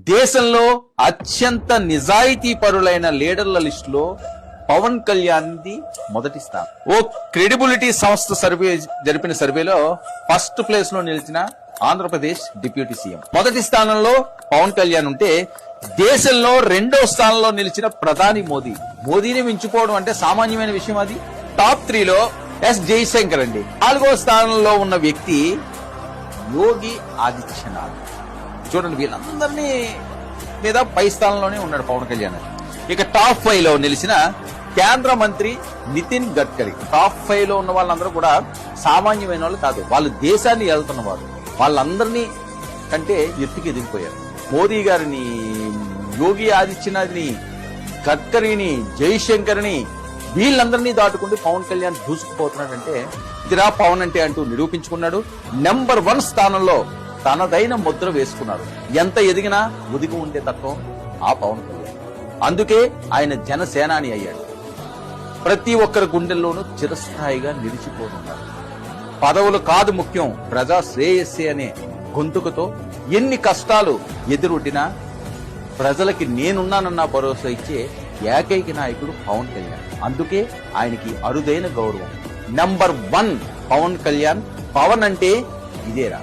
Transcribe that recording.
దేశంలో అత్యంత నిజాయితీ పరులైన లీడర్ల లిస్టులో పవన్ కళ్యాణ్ ది మొదటి స్థానం. ఓ క్రెడిబిలిటీ సంస్థ జరిపిన సర్వేలో ఫస్ట్ ప్లేస్ లో నిలిచిన ఆంధ్రప్రదేశ్ డిప్యూటీ సీఎం. మొదటి స్థానంలో పవన్ కళ్యాణ్ ఉంటే దేశంలో రెండో స్థానంలో నిలిచిన ప్రధాని మోదీని మించిపోవడం అంటే సామాన్యమైన విషయం. అది టాప్ 3లో ఎస్ జయశంకర్ అండి. 4వ స్థానంలో ఉన్న వ్యక్తి యోగి ఆదిత్యనాథ్. చూడండి, వీళ్ళందరినీ మీద పై స్థానంలోనే ఉన్నాడు పవన్ కళ్యాణ్. ఇక టాప్ 5లో నిలిచిన కేంద్ర మంత్రి నితిన్ గడ్కరీ. టాప్ 5లో ఉన్న వాళ్ళందరూ కూడా సామాన్యమైన వాళ్ళు కాదు, వాళ్ళు దేశాన్ని వెళ్తున్నవారు. వాళ్ళందరినీ కంటే ఎత్తుకి ఎదిగిపోయారు. మోదీ గారిని, యోగి ఆదిత్యనాథ్ని, గడ్కరీని, జైశంకర్ని, వీళ్ళందరినీ దాటుకుంటూ పవన్ కళ్యాణ్ దూసుకుపోతున్నాడంటే ఇదిరా పవన్ అంటే అంటూ నిరూపించుకున్నాడు. నెంబర్ 1 స్థానంలో తనదైన ముద్ర వేసుకున్నాడు. ఎంత ఎదిగినా ఒదిగి ఉండే తత్వం ఆ పవన్ కళ్యాణ్. అందుకే ఆయన జనసేనాని అయ్యాడు. ప్రతి ఒక్కరి గుండెల్లోనూ చిరస్థాయిగా నిలిచిపోతున్నారు. పదవులు కాదు ముఖ్యం, ప్రజా శ్రేయస్సే అనే గొంతుకతో ఎన్ని కష్టాలు ఎదురొడ్డినా ప్రజలకి నేనున్నానన్న భరోసా ఇచ్చే ఏకైక నాయకుడు పవన్ కళ్యాణ్. అందుకే ఆయనకి అరుదైన గౌరవం. నెంబర్ 1 పవన్ కళ్యాణ్. పవన్ అంటే ఇదేరా.